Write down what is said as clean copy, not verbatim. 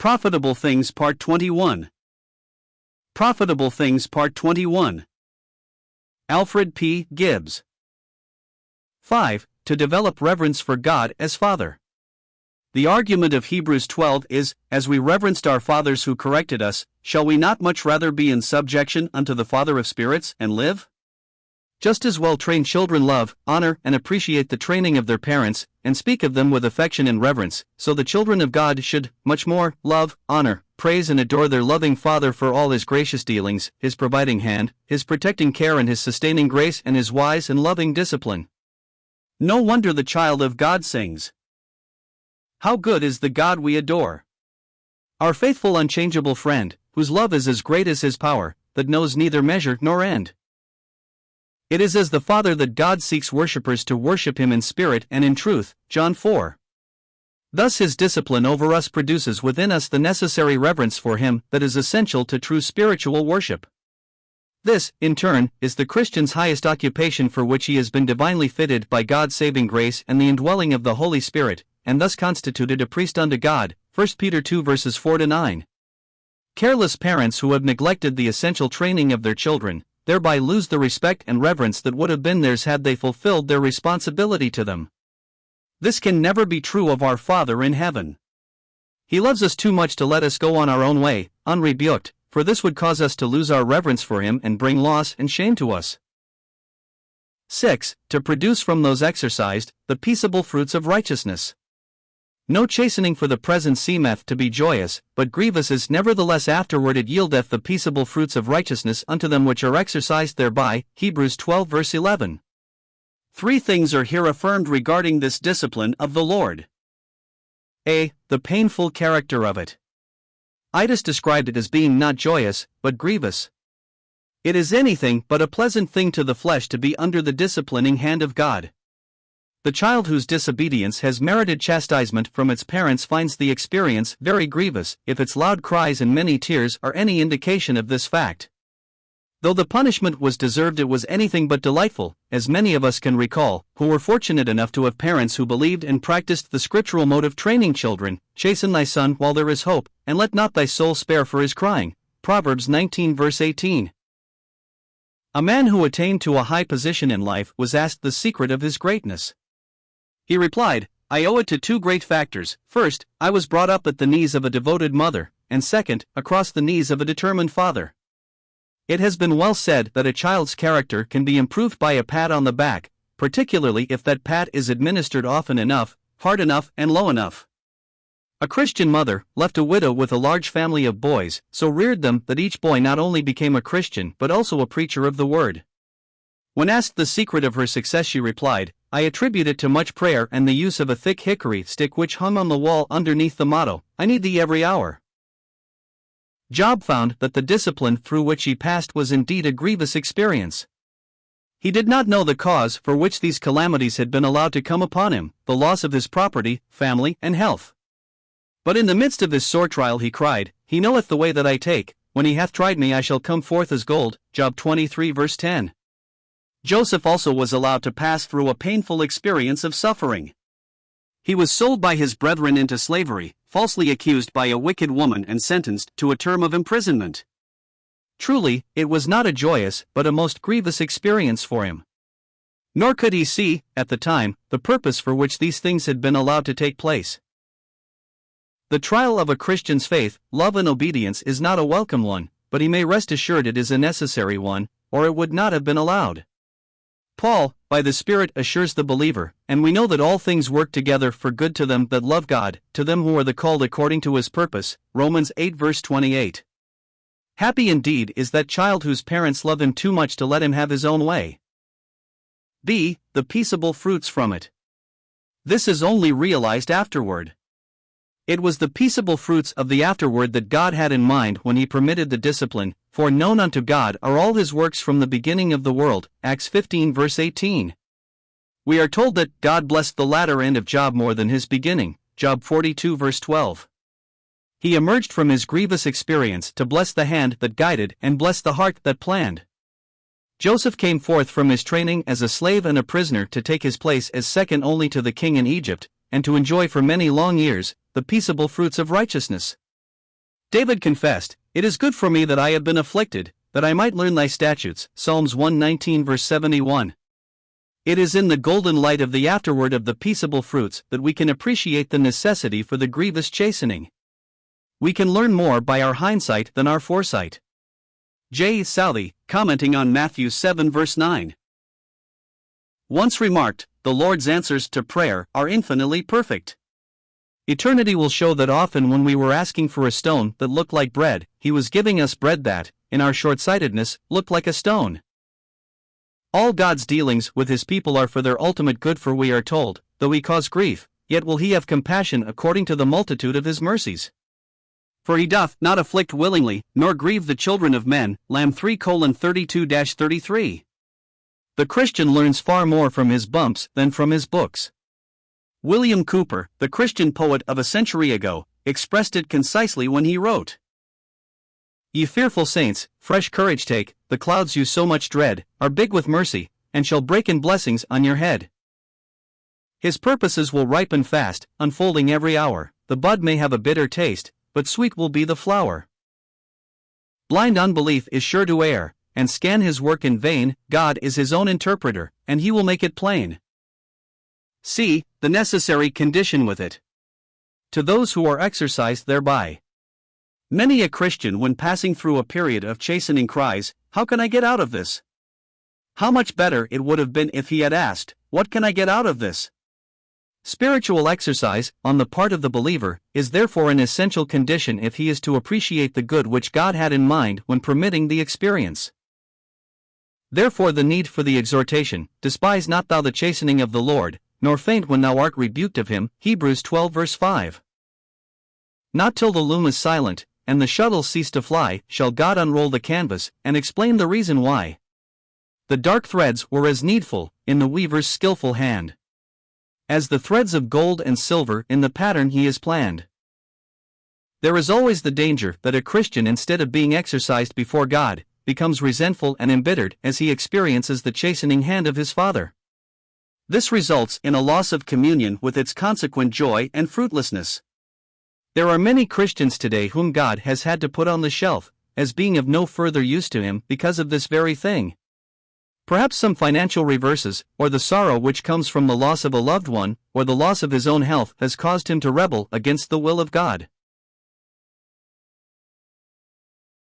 Profitable Things Part 21. Profitable Things Part 21. Alfred P. Gibbs. 5. To develop reverence for God as Father. The argument of Hebrews 12 is, as we reverenced our fathers who corrected us, shall we not much rather be in subjection unto the Father of spirits, and live? Just as well-trained children love, honor, and appreciate the training of their parents, and speak of them with affection and reverence, so the children of God should, much more, love, honor, praise and adore their loving Father for all His gracious dealings, His providing hand, His protecting care and His sustaining grace and His wise and loving discipline. No wonder the child of God sings, "How good is the God we adore! Our faithful unchangeable friend, whose love is as great as His power, that knows neither measure nor end." It is as the Father that God seeks worshippers to worship Him in spirit and in truth, John 4. Thus His discipline over us produces within us the necessary reverence for Him that is essential to true spiritual worship. This, in turn, is the Christian's highest occupation for which he has been divinely fitted by God's saving grace and the indwelling of the Holy Spirit, and thus constituted a priest unto God, 1 Peter 2 verses 4-9. Careless parents who have neglected the essential training of their children, thereby lose the respect and reverence that would have been theirs had they fulfilled their responsibility to them. This can never be true of our Father in heaven. He loves us too much to let us go on our own way, unrebuked, for this would cause us to lose our reverence for Him and bring loss and shame to us. 6. To produce from those exercised, the peaceable fruits of righteousness. No chastening for the present seemeth to be joyous, but grievous is nevertheless afterward it yieldeth the peaceable fruits of righteousness unto them which are exercised thereby, Hebrews 12 verse 11. 3 things are here affirmed regarding this discipline of the Lord. A. The painful character of it. Itus described it as being not joyous, but grievous. It is anything but a pleasant thing to the flesh to be under the disciplining hand of God. The child whose disobedience has merited chastisement from its parents finds the experience very grievous, if its loud cries and many tears are any indication of this fact. Though the punishment was deserved, it was anything but delightful, as many of us can recall, who were fortunate enough to have parents who believed and practiced the scriptural mode of training children. Chasten thy son while there is hope, and let not thy soul spare for his crying. Proverbs 19 verse 18. A man who attained to a high position in life was asked the secret of his greatness. He replied, "I owe it to 2 great factors. First, I was brought up at the knees of a devoted mother, and second, across the knees of a determined father." It has been well said that a child's character can be improved by a pat on the back, particularly if that pat is administered often enough, hard enough, and low enough. A Christian mother, left a widow with a large family of boys, so reared them that each boy not only became a Christian but also a preacher of the word. When asked the secret of her success, she replied, "I attribute it to much prayer and the use of a thick hickory stick which hung on the wall underneath the motto, 'I need thee every hour.'" Job found that the discipline through which he passed was indeed a grievous experience. He did not know the cause for which these calamities had been allowed to come upon him, the loss of his property, family, and health. But in the midst of his sore trial he cried, "He knoweth the way that I take, when He hath tried me I shall come forth as gold." Job 23 verse 10. Joseph also was allowed to pass through a painful experience of suffering. He was sold by his brethren into slavery, falsely accused by a wicked woman and sentenced to a term of imprisonment. Truly, it was not a joyous but a most grievous experience for him. Nor could he see, at the time, the purpose for which these things had been allowed to take place. The trial of a Christian's faith, love and obedience is not a welcome one, but he may rest assured it is a necessary one, or it would not have been allowed. Paul, by the Spirit, assures the believer, "And we know that all things work together for good to them that love God, to them who are the called according to His purpose." Romans 8 verse 28. Happy indeed is that child whose parents love him too much to let him have his own way. B. The peaceable fruits from it. This is only realized afterward. It was the peaceable fruits of the afterward that God had in mind when He permitted the discipline, "For known unto God are all His works from the beginning of the world." Acts 15 verse 18. We are told that God blessed the latter end of Job more than his beginning, Job 42 verse 12. He emerged from his grievous experience to bless the hand that guided and bless the heart that planned. Joseph came forth from his training as a slave and a prisoner to take his place as second only to the king in Egypt, and to enjoy for many long years the peaceable fruits of righteousness. David confessed, "It is good for me that I have been afflicted, that I might learn thy statutes." Psalms 119 verse 71. It is in the golden light of the afterward of the peaceable fruits that we can appreciate the necessity for the grievous chastening. We can learn more by our hindsight than our foresight. J. Southey, commenting on Matthew 7 verse 9, once remarked, "The Lord's answers to prayer are infinitely perfect." Eternity will show that often when we were asking for a stone that looked like bread, He was giving us bread that, in our short-sightedness, looked like a stone. All God's dealings with His people are for their ultimate good, for we are told, though He cause grief, yet will He have compassion according to the multitude of His mercies. For He doth not afflict willingly, nor grieve the children of men. Lamb 3:32-33. The Christian learns far more from his bumps than from his books. William Cowper, the Christian poet of a century ago, expressed it concisely when he wrote, "Ye fearful saints, fresh courage take, the clouds you so much dread, are big with mercy, and shall break in blessings on your head." His purposes will ripen fast, unfolding every hour. The bud may have a bitter taste, but sweet will be the flower. Blind unbelief is sure to err, and scan His work in vain. God is His own interpreter, and He will make it plain. C. The necessary condition with it. To those who are exercised thereby. Many a Christian, when passing through a period of chastening, cries, "How can I get out of this?" How much better it would have been if he had asked, "What can I get out of this?" Spiritual exercise, on the part of the believer, is therefore an essential condition if he is to appreciate the good which God had in mind when permitting the experience. Therefore the need for the exhortation, "Despise not thou the chastening of the Lord, nor faint when thou art rebuked of Him." Hebrews 12 verse 5. Not till the loom is silent, and the shuttle cease to fly, shall God unroll the canvas, and explain the reason why. The dark threads were as needful, in the weaver's skillful hand, as the threads of gold and silver in the pattern He has planned. There is always the danger that a Christian, instead of being exercised before God, becomes resentful and embittered as he experiences the chastening hand of his Father. This results in a loss of communion with its consequent joy and fruitlessness. There are many Christians today whom God has had to put on the shelf, as being of no further use to Him because of this very thing. Perhaps some financial reverses, or the sorrow which comes from the loss of a loved one, or the loss of his own health, has caused him to rebel against the will of God.